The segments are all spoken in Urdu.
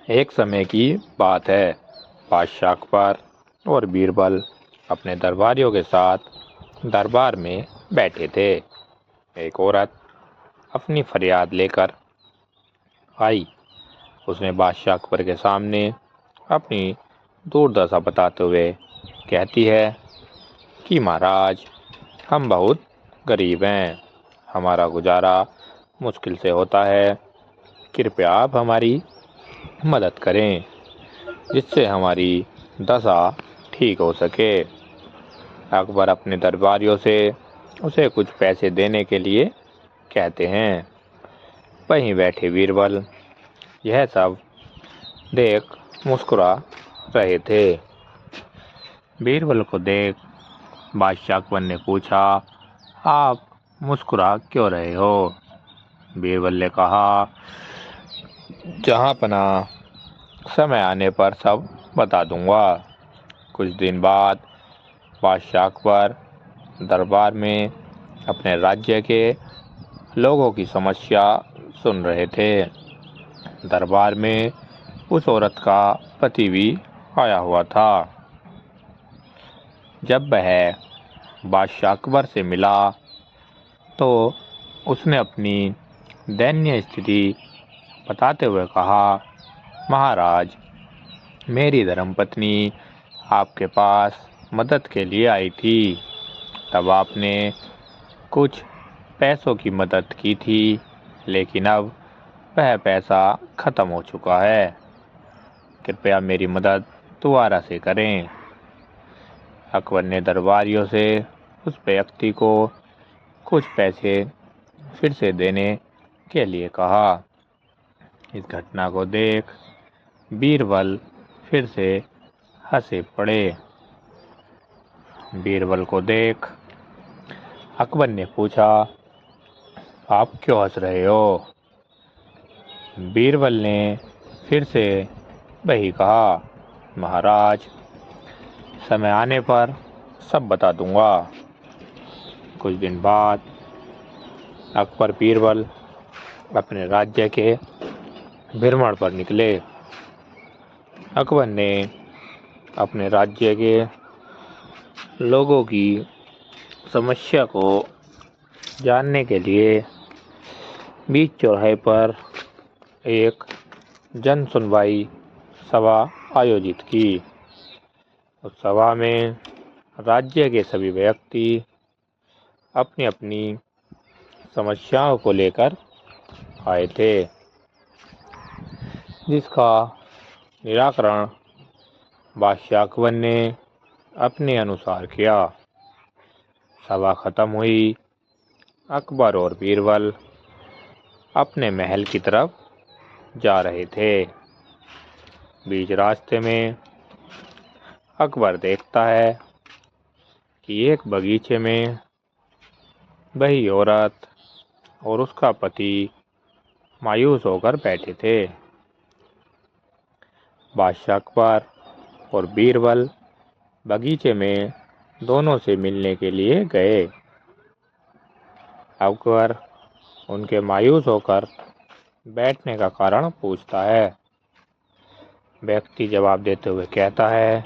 ایک سمے کی بات ہے، بادشاہ اکبر اور بیربل اپنے درباریوں کے ساتھ دربار میں بیٹھے تھے۔ ایک عورت اپنی فریاد لے کر آئی۔ اس نے بادشاہ اکبر کے سامنے اپنی دردشا بتاتے ہوئے کہتی ہے کہ مہاراج، ہم بہت غریب ہیں، ہمارا گزارا مشکل سے ہوتا ہے، کرپیا آپ ہماری مدد کریں جس سے ہماری دشا ٹھیک ہو سکے۔ اکبر اپنے درباریوں سے اسے کچھ پیسے دینے کے لیے کہتے ہیں۔ وہیں بیٹھے بیربل یہ سب دیکھ مسکرا رہے تھے۔ بیربل کو دیکھ بادشاہ اکبر نے پوچھا، آپ مسکرا کیوں رہے ہو؟ بیربل نے کہا، جہاں پناہ سمے آنے پر سب بتا دوں گا۔ کچھ دن بعد بادشاہ اکبر دربار میں اپنے راجیہ کے لوگوں کی سمسیا سن رہے تھے۔ دربار میں اس عورت کا پتی بھی آیا ہوا تھا۔ جب وہ بادشاہ اکبر سے ملا تو اس نے اپنی دینیہ استھتی بتاتے ہوئے کہا، مہاراج، میری دھرم پتنی آپ کے پاس مدد کے لیے آئی تھی، تب آپ نے کچھ پیسوں کی مدد کی تھی، لیکن اب وہ پیسہ ختم ہو چکا ہے، کرپیا میری مدد دوبارہ سے کریں۔ اکبر نے درباریوں سے اس ویکتی کو کچھ پیسے پھر سے دینے کے لیے کہا۔ اس گھٹنا کو دیکھ بیربل پھر سے ہنسے پڑے۔ بیربل کو دیکھ اکبر نے پوچھا، آپ کیوں ہنس رہے ہو؟ بیربل نے پھر سے وہی کہا، مہاراج، سمے آنے پر سب بتا دوں گا۔ کچھ دن بعد اکبر بیربل اپنے راجیہ کے بھرمن پر نکلے۔ اکبر نے اپنے راجیہ کے لوگوں کی سمسیا کو جاننے کے لیے بیچ چوراہے پر ایک جن سنوائی سبھا آیوجت کی۔ اس سبھا میں راجیہ کے سبھی ویکتی اپنی اپنی سمسیاؤں کو لے کر آئے تھے، جس کا نراکرن بادشاہ اکبر نے اپنے انوسار کیا۔ سبھا ختم ہوئی۔ اکبر اور بیربل اپنے محل کی طرف جا رہے تھے۔ بیچ راستے میں اکبر دیکھتا ہے کہ ایک باغیچے میں وہی عورت اور اس کا پتی مایوس ہو کر بیٹھے تھے۔ بادشاہ اکبر اور بیربل باغیچے میں دونوں سے ملنے کے لیے گئے۔ اکبر ان کے مایوس ہو کر بیٹھنے کا کارن پوچھتا ہے۔ ویکتی جواب دیتے ہوئے کہتا ہے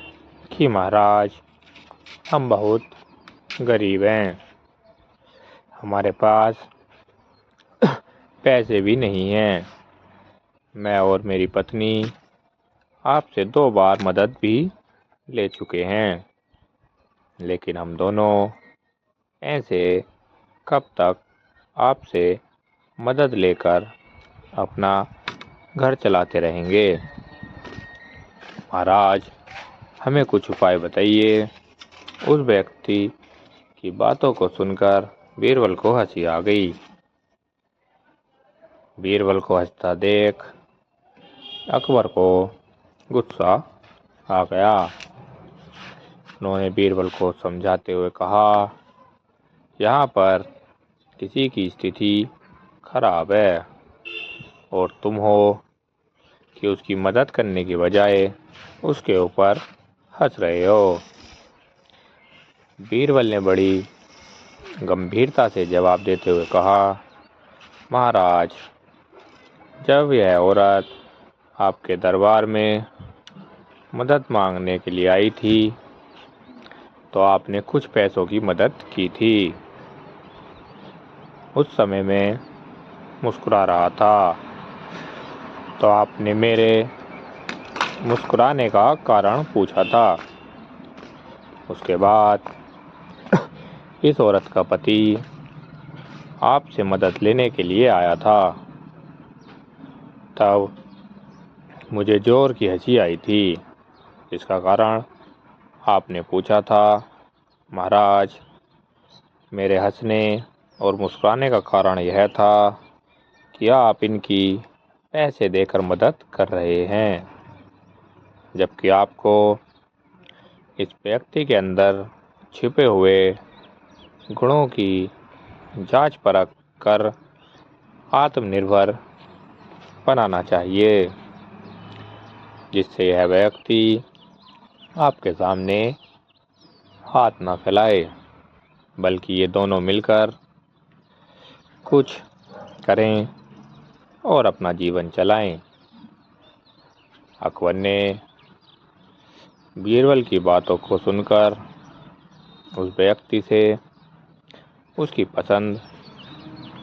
کہ مہاراج، ہم بہت غریب ہیں، ہمارے پاس پیسے بھی نہیں ہیں، میں اور میری پتنی آپ سے 2 بار مدد بھی لے چکے ہیں، لیکن ہم دونوں ایسے کب تک آپ سے مدد لے کر اپنا گھر چلاتے رہیں گے؟ مہاراج، ہمیں کچھ اپائے بتائیے۔ اس ویکتی کی باتوں کو سن کر بیربل کو ہنسی آ گئی۔ بیربل کو ہنستا دیکھ اکبر کو غصہ آ گیا۔ انہوں نے بیربل کو سمجھاتے ہوئے کہا، یہاں پر کسی کی استھتی خراب ہے اور تم ہو کہ اس کی مدد کرنے کی بجائے اس کے اوپر ہنس رہے ہو۔ بیربل نے بڑی گمبھیرتا سے جواب دیتے ہوئے کہا، مہاراج، جب یہ عورت آپ کے دربار میں مدد مانگنے کے لیے آئی تھی تو آپ نے کچھ پیسوں کی مدد کی تھی۔ اس سمے میں مسکرا رہا تھا تو آپ نے میرے مسکرانے کا کارن پوچھا تھا۔ اس کے بعد اس عورت کا پتی آپ سے مدد لینے کے لیے آیا تھا۔ تب مجھے زور کی ہنسی آئی تھی، جس کا کارن آپ نے پوچھا تھا۔ مہاراج، میرے ہنسنے اور مسکرانے کا کارن یہ تھا کہ آپ ان کی پیسے دے کر مدد کر رہے ہیں، جبکہ آپ کو اس ویکتی کے اندر چھپے ہوئے گنوں کی جانچ پرکھ کر آتم نربھر بنانا چاہیے، جس سے یہ ویکتی آپ کے سامنے ہاتھ نہ پھیلائے، بلکہ یہ دونوں مل کر کچھ کریں اور اپنا جیون چلائیں۔ اکبر نے بیربل کی باتوں کو سن کر اس ویکتی سے اس کی پسند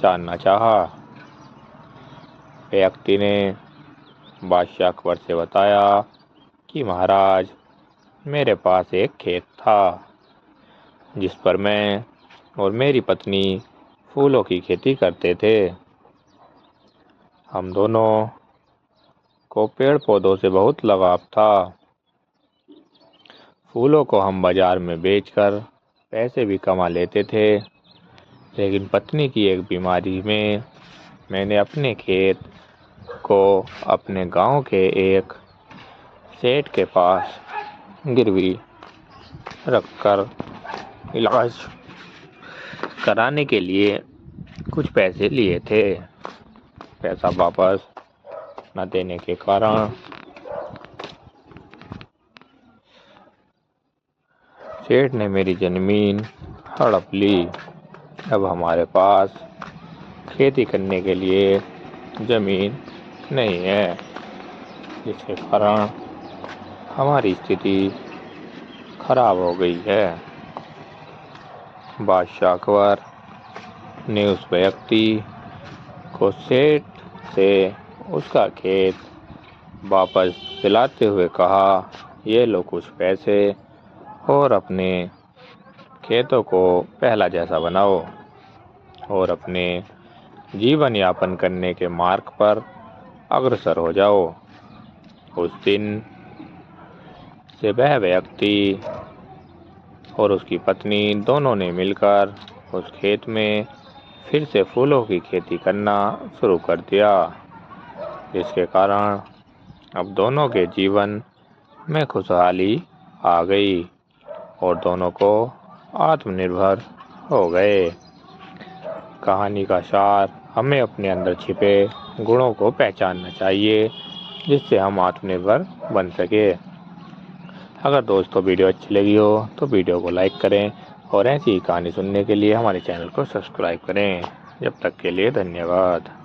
جاننا چاہا۔ ویکتی نے بادشاہ اکبر سے بتایا کہ مہاراج، میرے پاس ایک کھیت تھا جس پر میں اور میری پتنی پھولوں کی کھیتی کرتے تھے۔ ہم دونوں کو پیڑ پودوں سے بہت لگاؤ تھا۔ پھولوں کو ہم بازار میں بیچ کر پیسے بھی کما لیتے تھے، لیکن پتنی کی ایک بیماری میں نے اپنے کھیت کو اپنے گاؤں کے ایک سیٹ کے پاس گروی رکھ کر علاج کرانے کے لیے کچھ پیسے لیے تھے۔ پیسہ واپس نہ دینے کے کارن سیٹ نے میری زمین ہڑپ لی۔ اب ہمارے پاس کھیتی کرنے کے لیے زمین نہیں ہے، جس کے کارن ہماری استھتی خراب ہو گئی ہے۔ بادشاہ اکبر نے اس ویکتی کو سیٹ سے اس کا کھیت واپس دلاتے ہوئے کہا، یہ لو کچھ پیسے اور اپنے کھیتوں کو پہلا جیسا بناؤ اور اپنے جیون یاپن کرنے کے مارگ پر اگرسر ہو جاؤ۔ اس دن سے وہ ویکتی اور اس کی پتنی دونوں نے مل کر اس کھیت میں پھر سے پھولوں کی کھیتی کرنا شروع کر دیا، جس کے کارن اب دونوں کے جیون میں خوشحالی آ گئی اور دونوں کو آتم نربھر ہو گئے۔ کہانی کا سار، ہمیں اپنے اندر چھپے گنوں کو پہچاننا چاہیے، جس سے ہم آتم نربھر بن سکے۔ اگر دوستوں ویڈیو اچھی لگی ہو تو ویڈیو کو لائک کریں اور ایسی ہی کہانی سننے کے لیے ہمارے چینل کو سبسکرائب کریں۔ جب تک کے لیے دھنیہ واد۔